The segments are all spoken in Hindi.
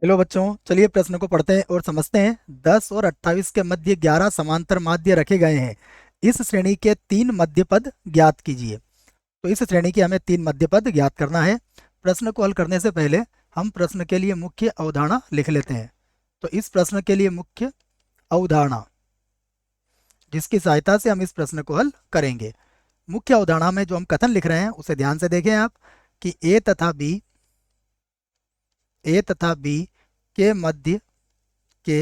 हेलो बच्चों, चलिए प्रश्न को पढ़ते हैं और समझते हैं। 10 और 28 के मध्य 11 समांतर माध्य रखे गए हैं। इस श्रेणी के 3 मध्य पद ज्ञात कीजिए। तो इस श्रेणी के हमें 3 मध्य पद ज्ञात करना है। प्रश्न को हल करने से पहले हम प्रश्न के लिए मुख्य अवधारणा लिख लेते हैं। तो इस प्रश्न के लिए मुख्य अवधारणा, जिसकी सहायता से हम इस प्रश्न को हल करेंगे। मुख्य अवधारणा में जो हम कथन लिख रहे हैं उसे ध्यान से देखें आप, कि ए तथा बी के के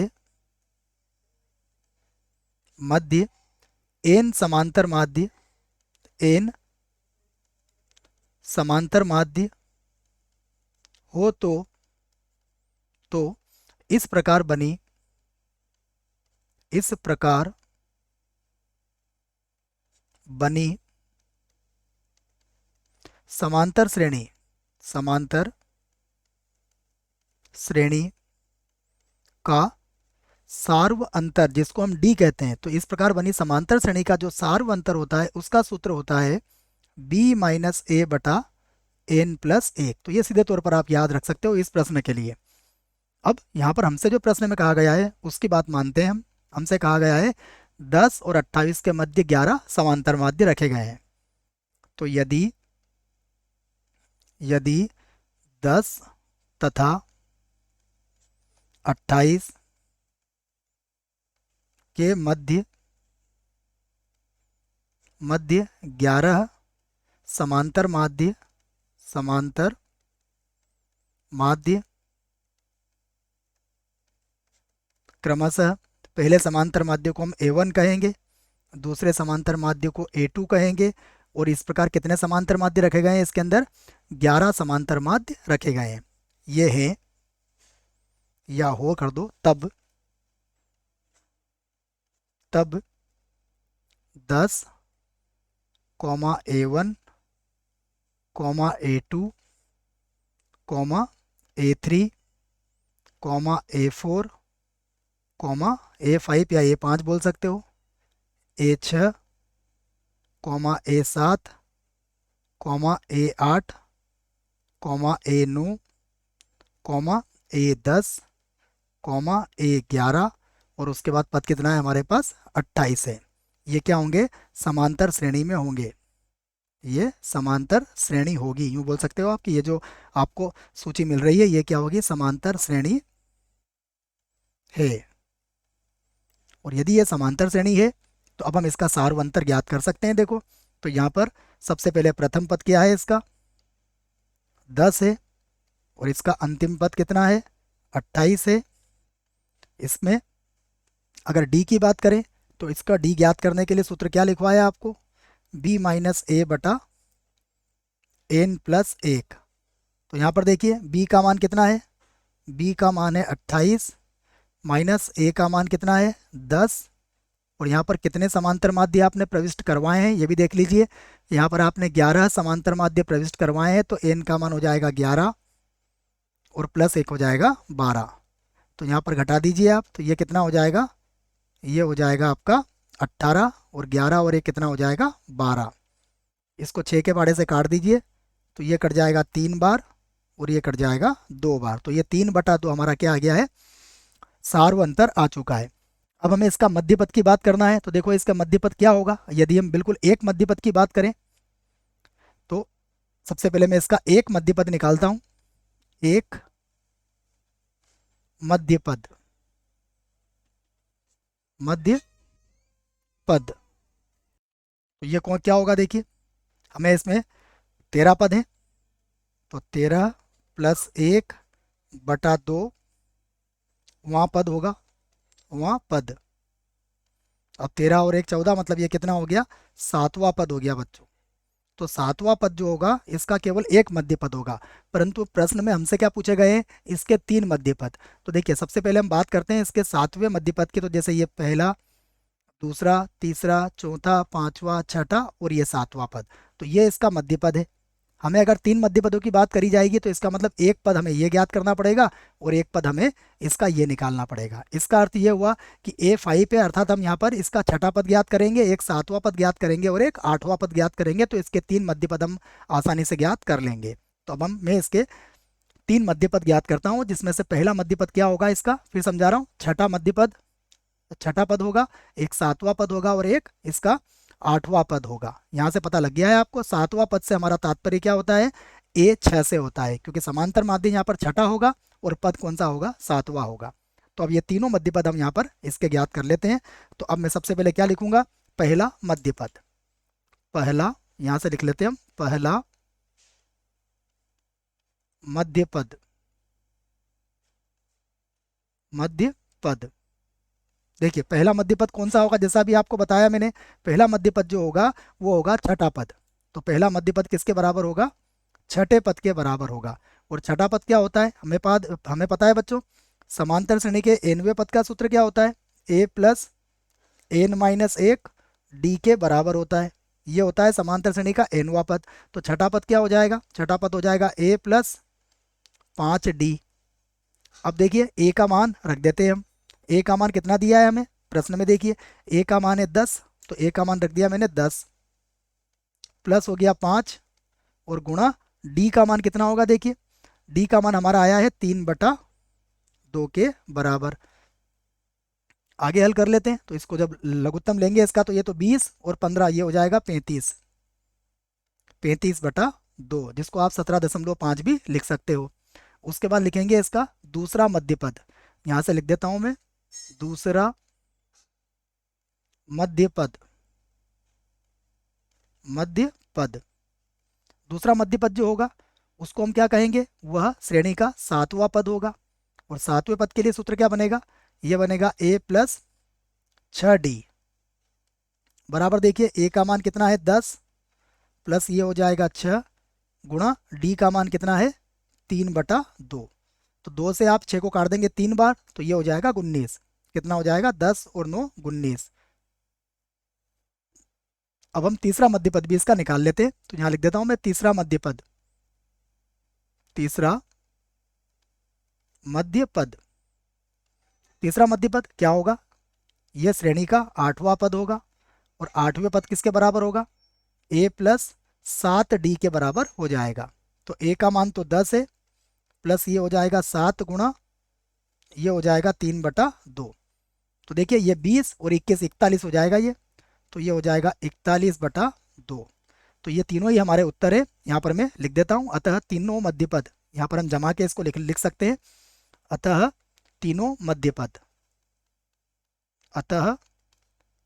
मध्य एन समांतर माध्य हो तो इस प्रकार बनी समांतर श्रेणी का सार्व अंतर, जिसको हम डी कहते हैं। तो इस प्रकार बनी समांतर श्रेणी का जो सार्व अंतर होता है उसका सूत्र होता है बी माइनस ए बटा एन प्लस 1। तो ये सीधे तौर पर आप याद रख सकते हो इस प्रश्न के लिए। अब यहाँ पर हमसे जो प्रश्न में कहा गया है उसकी बात मानते हैं हम। हमसे कहा गया है 10 और 28 के मध्य 11 समांतर माध्य रखे गए हैं। तो यदि 10 तथा 28 के मध्य 11 समांतर माध्य क्रमशः पहले समांतर माध्य को हम A1 कहेंगे, दूसरे समांतर माध्य को A2 कहेंगे, और इस प्रकार कितने समांतर माध्य रखे गए हैं इसके अंदर? 11 समांतर माध्य रखे गए हैं। ये है, या हो कर दो, तब 10 A1 A2 A3 A4 A5 या A5 बोल सकते हो, A6 A7 A8 A9 A10 A11, और उसके बाद पद कितना है हमारे पास? 28 है। ये क्या होंगे? समांतर श्रेणी में होंगे। ये समांतर श्रेणी होगी, यूं बोल सकते हो आप कि ये जो आपको सूची मिल रही है ये क्या होगी? समांतर श्रेणी है। और यदि ये समांतर श्रेणी है तो अब हम इसका सार्व अंतर ज्ञात कर सकते हैं। देखो, तो यहाँ पर सबसे पहले प्रथम पद क्या है? इसका 10 है, और इसका अंतिम पद कितना है? 28 है। इसमें अगर डी की बात करें तो इसका डी ज्ञात करने के लिए सूत्र क्या लिखवाया आपको? बी माइनस ए बटा एन प्लस 1। तो यहाँ पर देखिए बी का मान कितना है? बी का मान है 28, माइनस ए का मान कितना है? 10। और यहाँ पर कितने समांतर माध्य आपने प्रविष्ट करवाए हैं ये भी देख लीजिए। यहाँ पर आपने 11 समांतर माध्य प्रविष्ट करवाए हैं, तो एन का मान हो जाएगा 11 और प्लस 1 हो जाएगा 12। तो यहाँ पर घटा दीजिए आप, तो ये कितना हो जाएगा? ये हो जाएगा आपका 18, और 11 और 1 कितना हो जाएगा? 12। इसको 6 के पहाड़े से काट दीजिए, तो ये कट जाएगा 3 बार और ये कट जाएगा 2 बार। तो ये 3/2 हमारा क्या आ गया है? सार्व अंतर आ चुका है। अब हमें इसका मध्यपद की बात करना है। तो देखो इसका मध्यपद क्या होगा? यदि हम बिल्कुल एक मध्यपद की बात करें तो सबसे पहले मैं इसका एक मध्यपद निकालता हूं। एक मध्यपद तो ये कौन क्या होगा? देखिए, हमें इसमें 13 पद हैं, तो 13 प्लस 1/2 वहाँ पद होगा, वहाँ पद। अब 13 और 1 14, मतलब ये कितना हो गया? 7वां पद हो गया बच्चों। तो 7वां पद जो होगा इसका केवल एक मध्य पद होगा, परंतु प्रश्न में हमसे क्या पूछे गए हैं? इसके 3 मध्य पद। तो देखिए, सबसे पहले हम बात करते हैं इसके 7वें मध्य पद की। तो जैसे ये पहला, दूसरा, तीसरा, चौथा, पांचवा, छठा और ये 7वां पद, तो ये इसका मध्य पद है। हमें अगर 3 मध्य पदों की बात करी जाएगी तो इसका मतलब एक पद हमें ये ज्ञात करना पड़ेगा और एक पद हमें इसका ये निकालना पड़ेगा। इसका अर्थ ये हुआ कि A5 है, अर्थात हम यहाँ पर इसका छठा पद ज्ञात करेंगे, एक 7वां पद ज्ञात करेंगे और एक 8वां पद ज्ञात करेंगे, तो इसके 3 मध्य पद हम आसानी से ज्ञात कर लेंगे। तो अब मैं इसके तीन मध्य पद ज्ञात करता हूँ, जिसमें से पहला मध्य पद क्या होगा इसका, फिर समझा रहा हूँ, छठा मध्य पद, छठा पद होगा, एक सातवां पद होगा और एक इसका आठवां पद होगा। यहाँ से पता लग गया है आपको, सातवां पद से हमारा तात्पर्य क्या होता है, ए 6 से होता है, क्योंकि समांतर माध्य यहाँ पर छठा होगा और पद कौन सा होगा, सातवां होगा। तो अब ये तीनों मध्य पद हम यहाँ पर इसके ज्ञात कर लेते हैं। तो अब मैं सबसे पहले क्या लिखूंगा, पहला मध्य पद, पहला, यहाँ से लिख लेते हैं हम, पहला मध्य पद, मध्य पद। देखिए पहला मध्य पद कौन सा होगा, जैसा अभी आपको बताया मैंने, पहला मध्य पद जो होगा वो होगा छठा पद। तो पहला मध्य पद किसके बराबर होगा, छठे पद के बराबर होगा। और छठा पद क्या होता है, हमें पता है बच्चों, समांतर श्रेणी के nवें पद का सूत्र क्या होता है, a प्लस n माइनस एक डी के बराबर होता है। ये होता है समांतर श्रेणी का nवां पद। तो छठा पद क्या हो जाएगा, छठा पद हो जाएगा a प्लस 5d। अब देखिए a का मान रख देते हैं हम, a का मान कितना दिया है हमें प्रश्न में, देखिए a का मान है 10, तो a का मान रख दिया मैंने 10, प्लस हो गया 5 और गुणा d का मान कितना होगा, देखिए d का मान हमारा आया है 3/2 के बराबर। आगे हल कर लेते हैं, तो इसको जब लघुत्तम लेंगे इसका, तो ये तो 20 और 15 ये हो जाएगा 35, 35/2, जिसको आप 17.5 भी लिख सकते हो। उसके बाद लिखेंगे इसका दूसरा मध्य पद, यहाँ से लिख देता हूं मैं, दूसरा मध्य पद, मध्य पद। दूसरा मध्य पद जो होगा उसको हम क्या कहेंगे, वह श्रेणी का सातवां पद होगा। और सातवें पद के लिए सूत्र क्या बनेगा, यह बनेगा a प्लस 6d बराबर, देखिए a का मान कितना है 10, प्लस ये हो जाएगा 6 गुणा d का मान कितना है 3/2। तो 2 से आप 6 को काट देंगे 3 बार, तो ये हो जाएगा 19, कितना हो जाएगा 10 और 9 19। अब हम तीसरा मध्य पद भी इसका निकाल लेते हैं, तो यहाँ लिख देता हूं मैं तीसरा मध्य पद, तीसरा मध्य पद। तीसरा मध्य पद क्या होगा, यह श्रेणी का आठवां पद होगा। और आठवें पद किसके बराबर होगा, a प्लस 7d के बराबर हो जाएगा। तो a का मान तो 10 है, प्लस ये हो जाएगा 7 गुणा ये हो जाएगा 3/2। तो देखिए ये 20 और 21 41 हो जाएगा ये, तो ये हो जाएगा 41/2। तो ये तीनों ही हमारे उत्तर है, यहाँ पर मैं लिख देता हूँ। अतः तीनों मध्य पद, यहाँ पर हम जमा के इसको लिख सकते हैं, अतः तीनों मध्य पद, अतः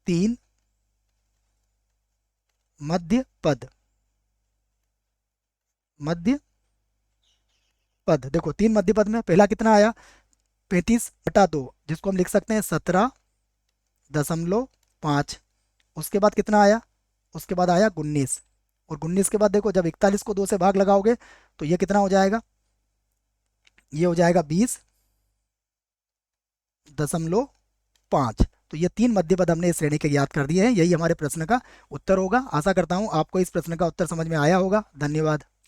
तीन मध्य पद, मध्य पद। देखो तीन मध्य पद में पहला कितना आया 35/2, जिसको हम लिख सकते हैं 17.5। उसके बाद कितना आया, उसके बाद आया 19, और 19 के बाद देखो जब 41 को 2 से भाग लगाओगे तो ये कितना हो जाएगा, ये हो जाएगा 20.5। तो ये तीन मध्य पद हमने इस श्रेणी के ज्ञात कर दिए हैं। यही हमारे प्रश्न का उत्तर होगा। आशा करता हूँ आपको इस प्रश्न का उत्तर समझ में आया होगा। धन्यवाद।